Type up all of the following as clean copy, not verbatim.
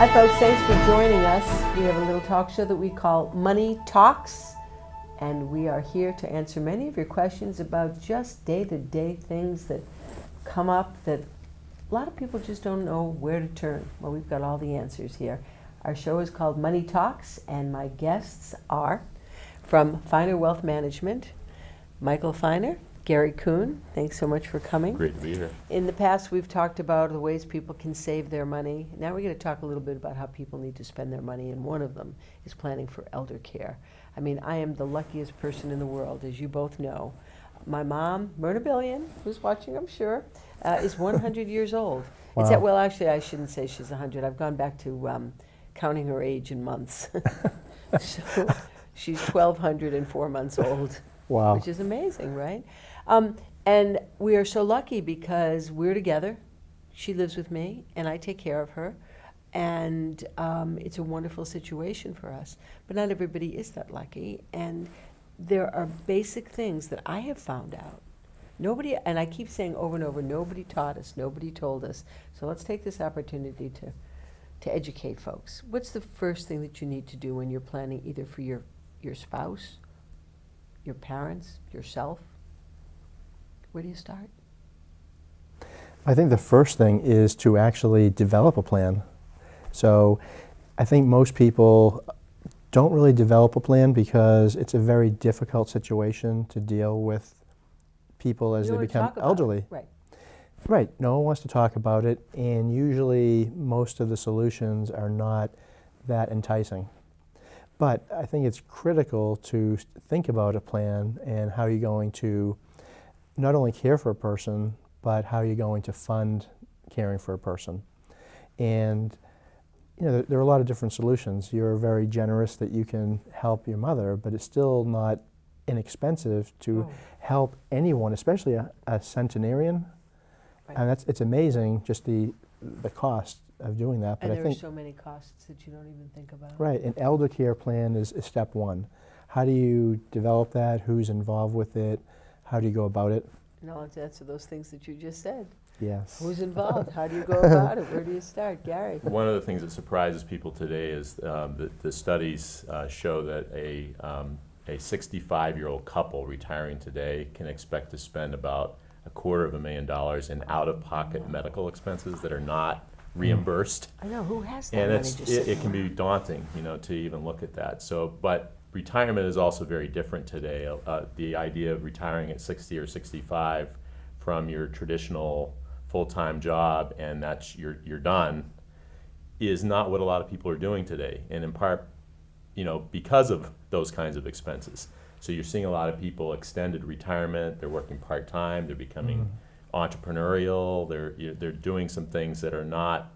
Hi folks, thanks for joining us. We have a little talk show that we call Money Talks, and we are here to answer many of your questions about just day-to-day things that come up that a lot of people just don't know where to turn. Well, we've got all the answers here. Our show is called Money Talks, and my guests are from Finer Wealth Management, Michael Finer, Gary Kuhn. Thanks so much for coming. Great to be here. In the past, we've talked about the ways people can save their money. Now we're going to talk a little bit about how people need to spend their money, and one of them is planning for elder care. I mean, I am the luckiest person in the world, as you both know. My mom, Myrna Billion, who's watching, I'm sure, is 100 years old. Wow. It's that, well, actually, I shouldn't say she's 100. I've gone back to counting her age in months. So she's 1,204 months old. Wow. Which is amazing, right? And we are so lucky because we're together. She lives with me, and I take care of her. And it's a wonderful situation for us. But not everybody is that lucky. And there are basic things that I have found out. Nobody, and I keep saying over and over, nobody taught us, nobody told us. So let's take this opportunity to educate folks. What's the first thing that you need to do when you're planning either for your spouse, your parents, yourself? Where do you start? I think the first thing is to actually develop a plan. So I think most people don't really develop a plan because it's a very difficult situation to deal with people as they become elderly. Right. Right. No one wants to talk about it, and usually most of the solutions are not that enticing. But I think it's critical to think about a plan and how you're going to not only care for a person, but how you're going to fund caring for a person. And you know, there are a lot of different solutions. You're very generous that you can help your mother, but it's still not inexpensive to help anyone, especially a centenarian. Right. And it's amazing just the cost of doing that. But And I there think are so many costs that you don't even think about. right, an elder care plan is step one. How do you develop that? Who's involved with it? How do you go about it? And I'll have to answer those things that you just said. Yes. Who's involved? How do you go about it? Where do you start? Gary? One of the things that surprises people today is the studies show that a 65-year-old couple retiring today can expect to spend about $250,000 in out-of-pocket medical expenses that are not reimbursed. I know, who has that And money it's, just it, sitting it can around? be daunting, you know, to even look at that. So, but retirement is also very different today. The idea of retiring at 60 or 65 from your traditional full-time job and that's you're done is not what a lot of people are doing today. And in part, you know, because of those kinds of expenses. So you're seeing a lot of people extended retirement. They're working part-time. They're becoming entrepreneurial. They're doing some things that are not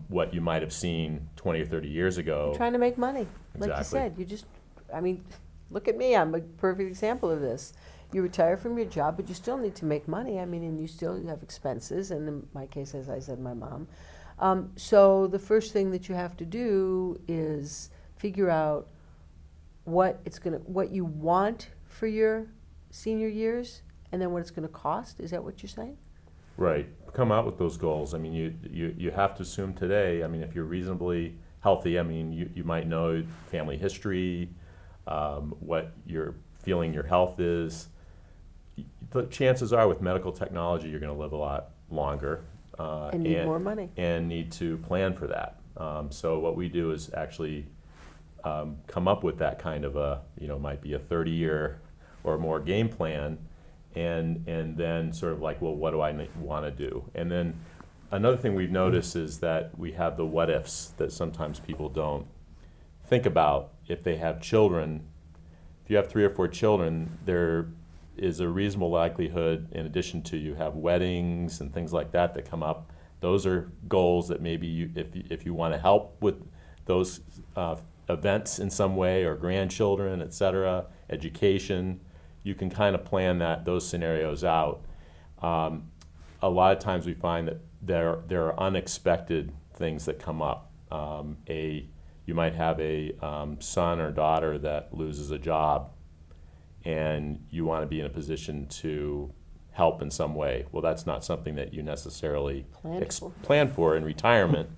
what you might have seen 20 or 30 years ago. Trying to make money. Like you Exactly. said, you just, I mean, look at me. I'm a perfect example of this. You retire from your job, but you still need to make money. I mean, and you still have expenses, and in my case, as I said, my mom. So the first thing that you have to do is figure out what you want for your senior years, and then what it's going to cost. Is that what you're saying? Right. Come out with those goals. I mean, you have to assume today, I mean, if you're reasonably healthy, I mean, you might know family history, what you're feeling your health is. The chances are with medical technology, you're going to live a lot longer. And need more money. And need to plan for that. So what we do is actually come up with that kind of a, you know, might be a 30-year or more game plan, and then sort of like, well, what do I want to do? And then another thing we've noticed is that we have the what ifs that sometimes people don't think about. If they have children, if you have 3 or 4 children, there is a reasonable likelihood, in addition to you have weddings and things like that that come up. Those are goals that maybe you, if you want to help with those events in some way, or grandchildren, et cetera, education, you can kind of plan those scenarios out. A lot of times we find that there are unexpected things that come up. You might have a son or daughter that loses a job, and you want to be in a position to help in some way. Well, that's not something that you necessarily plan for in retirement.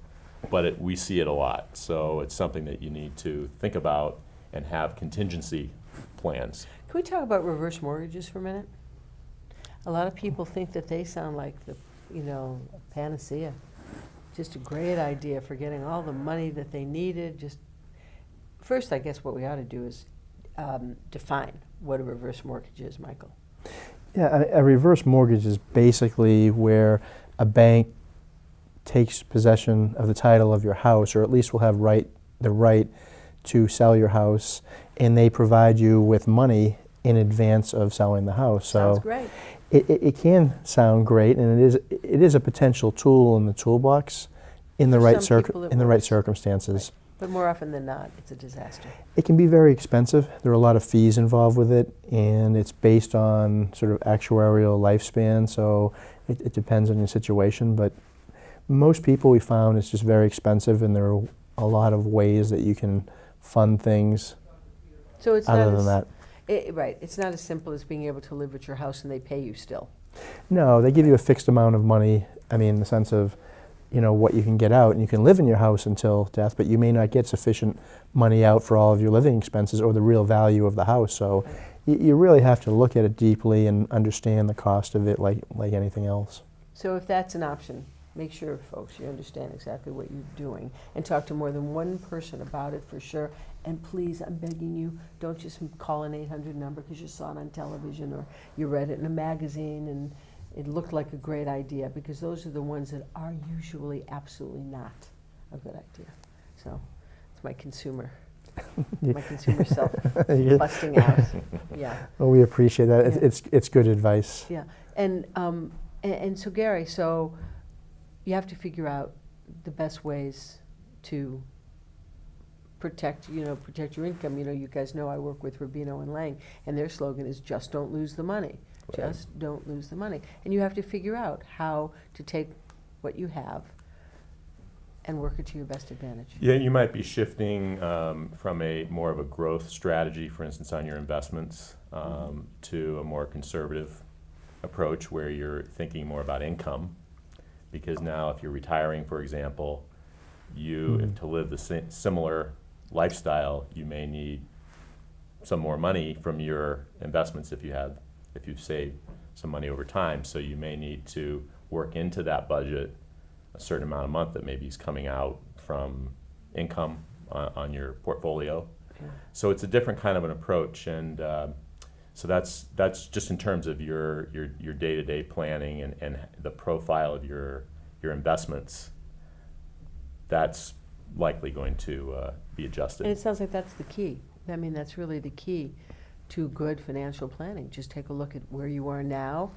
but we see it a lot. So it's something that you need to think about and have contingency plans. Can we talk about reverse mortgages for a minute? A lot of people think that they sound like the, panacea. Just a great idea for getting all the money that they needed. Just first, I guess what we ought to do is define what a reverse mortgage is, Michael. Yeah, a reverse mortgage is basically where a bank takes possession of the title of your house, or at least will have the right to sell your house, and they provide you with money in advance of selling the house. Sounds So great. it can sound great, and it is a potential tool in the toolbox in the For right some people it in the right works. circumstances. But more often than not, it's a disaster. It can be very expensive. There are a lot of fees involved with it, and it's based on sort of actuarial lifespan, so it depends on your situation. But most people we found it's just very expensive, and there are a lot of ways that you can fund things So it's not other as, than that. Right. It's not as simple as being able to live at your house and they pay you still. No, they give you a fixed amount of money, in the sense of, what you can get out, and you can live in your house until death, but you may not get sufficient money out for all of your living expenses or the real value of the house. So you really have to look at it deeply and understand the cost of it like anything else. So if that's an option, make sure, folks, you understand exactly what you're doing and talk to more than one person about it for sure. And please, I'm begging you, don't just call an 800 number because you saw it on television or you read it in a magazine and it looked like a great idea, because those are the ones that are usually absolutely not a good idea. So it's my consumer self busting out. Yeah. Well, we appreciate that. Yeah. It's good advice. Yeah, and so Gary, so you have to figure out the best ways to protect your income. You guys know I work with Rubino and Lang, and their slogan is "Just don't lose the money." Right. Just don't lose the money, and you have to figure out how to take what you have and work it to your best advantage. Yeah, you might be shifting from a more of a growth strategy, for instance, on your investments, to a more conservative approach where you're thinking more about income. Because now if you're retiring, for example, if to live the similar lifestyle, you may need some more money from your investments if you've saved some money over time. So you may need to work into that budget a certain amount a month that maybe is coming out from income on your portfolio. Yeah. So it's a different kind of an approach, and so that's just in terms of your day-to-day planning and the profile of your investments. That's likely going to be adjusted. And it sounds like that's the key. I mean, that's really the key to good financial planning. Just take a look at where you are now,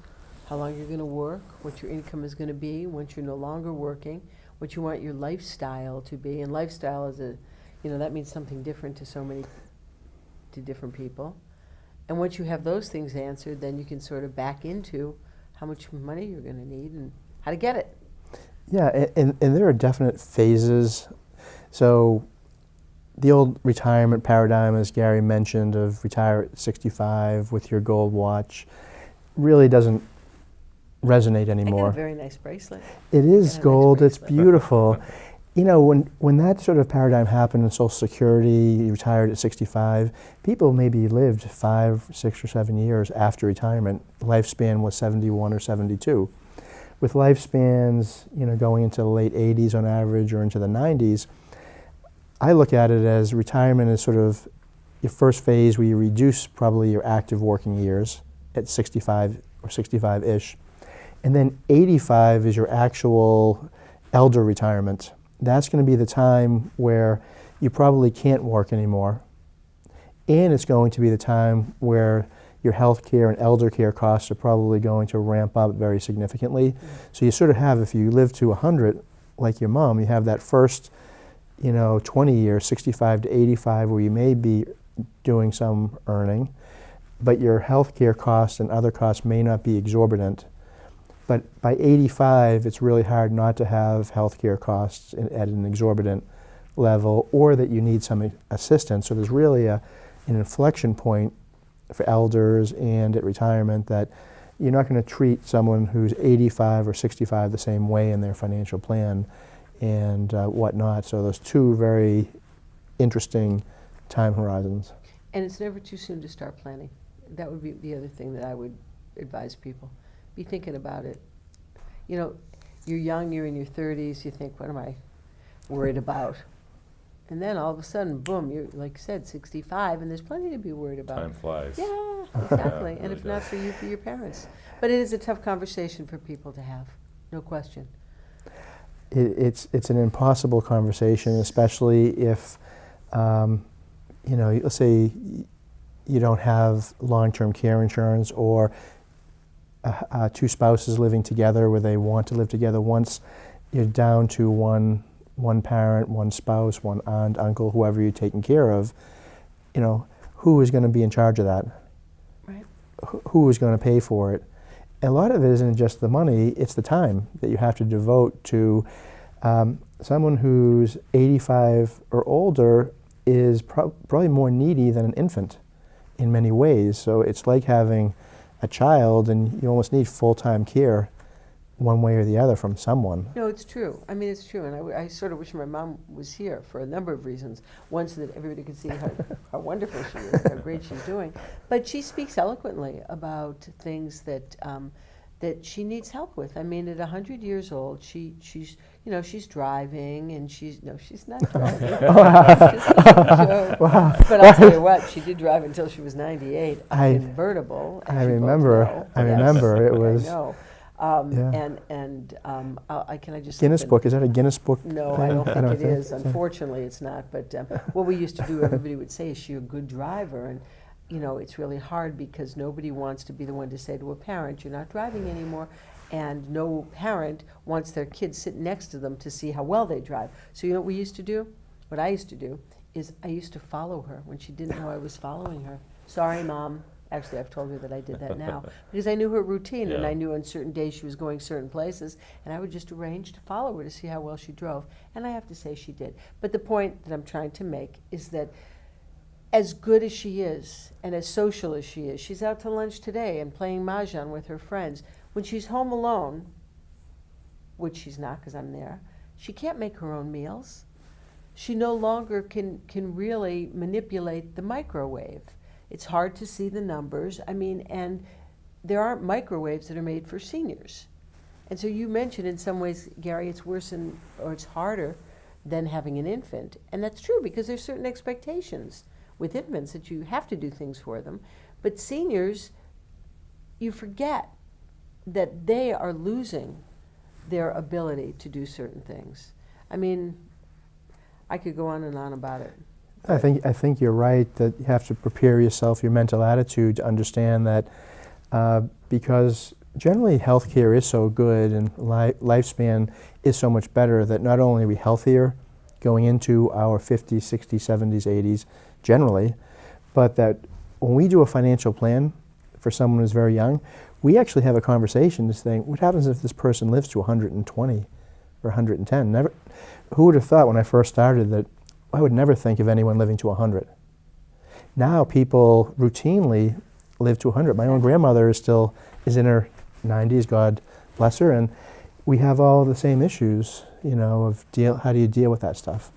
how long you're going to work, what your income is going to be once you're no longer working, what you want your lifestyle to be. And lifestyle is that means something different to different people. And once you have those things answered, then you can sort of back into how much money you're going to need and how to get it. Yeah, and there are definite phases. So the old retirement paradigm, as Gary mentioned, of retire at 65 with your gold watch, really doesn't resonate I anymore. got a very nice bracelet. It is nice gold. It's bracelet. beautiful. When that sort of paradigm happened in Social Security, you retired at 65, people maybe lived 5, 6, or 7 years after retirement. Lifespan was 71 or 72. With lifespans, going into the late 80s on average or into the 90s, I look at it as retirement is sort of your first phase where you reduce probably your active working years at 65 or 65-ish. And then 85 is your actual elder retirement. That's going to be the time where you probably can't work anymore. And it's going to be the time where your health care and elder care costs are probably going to ramp up very significantly. So you sort of have, if you live to 100, like your mom, you have that first 20 years, 65 to 85, where you may be doing some earning, but your health care costs and other costs may not be exorbitant. But by 85, it's really hard not to have health care costs at an exorbitant level, or that you need some assistance. So there's really an inflection point for elders and at retirement that you're not going to treat someone who's 85 or 65 the same way in their financial plan. and whatnot. So those two very interesting time horizons. And it's never too soon to start planning. That would be the other thing that I would advise people. Be thinking about it. You know, you're young, you're in your 30s, you think, what am I worried about? And then all of a sudden, boom, you're, like you said, 65, and there's plenty to be worried about. Time flies. Yeah, exactly. Yeah, it And if really not does. for you, for your parents. But it is a tough conversation for people to have, no question. It's an impossible conversation, especially if, you know, let's say you don't have long-term care insurance, or two spouses living together where they want to live together. Once you're down to one parent, one spouse, one aunt, uncle, whoever you're taking care of, you know, who is going to be in charge of that? Right. Who is going to pay for it? And a lot of it isn't just the money, it's the time that you have to devote to someone who's 85 or older is probably more needy than an infant in many ways. So it's like having a child, and you almost need full-time care one way or the other from someone. No, it's true. I mean, it's true. And I sort of wish my mom was here for a number of reasons. One, so that everybody could see how wonderful she is, how great she's doing. But she speaks eloquently about things that that she needs help with. I mean, at 100 years old, she's you know, she's driving, and she's not driving. Just a joke. But I'll tell you what, she did drive until she was 98, a convertible. as I you both remember. know. I Yes, remember. It was I know. yeah. Can I just Guinness slip in- Book. Is that a Guinness Book? No, I don't think it is. Unfortunately, it's not. But what we used to do, everybody would say, "Is she a good driver?" And you know, it's really hard because nobody wants to be the one to say to a parent, "You're not driving anymore," and no parent wants their kids sitting next to them to see how well they drive. So you know what we used to do? What I used to do is I used to follow her when she didn't know I was following her. Sorry, Mom. Actually, I've told her that I did that now because I knew her routine, and Yeah. I knew on certain days she was going certain places, and I would just arrange to follow her to see how well she drove. And I have to say she did. But the point that I'm trying to make is that as good as she is and as social as she is, she's out to lunch today and playing mahjong with her friends. When she's home alone, which she's not because I'm there, she can't make her own meals. She no longer can really manipulate the microwave. It's hard to see the numbers. I mean, and there aren't microwaves that are made for seniors. And so you mentioned in some ways, Gary, it's worse or it's harder than having an infant. And that's true because there's certain expectations with infants that you have to do things for them. But seniors, you forget that they are losing their ability to do certain things. I mean, I could go on and on about it. I think you're right that you have to prepare yourself, your mental attitude, to understand that because generally healthcare is so good and lifespan is so much better, that not only are we healthier going into our 50s, 60s, 70s, 80s generally, but that when we do a financial plan for someone who's very young, we actually have a conversation to saying, what happens if this person lives to 120 or 110? Who would have thought when I first started that I would never think of anyone living to 100. Now people routinely live to 100. My own grandmother is in her 90s, God bless her, and we have all the same issues, you know, of how do you deal with that stuff.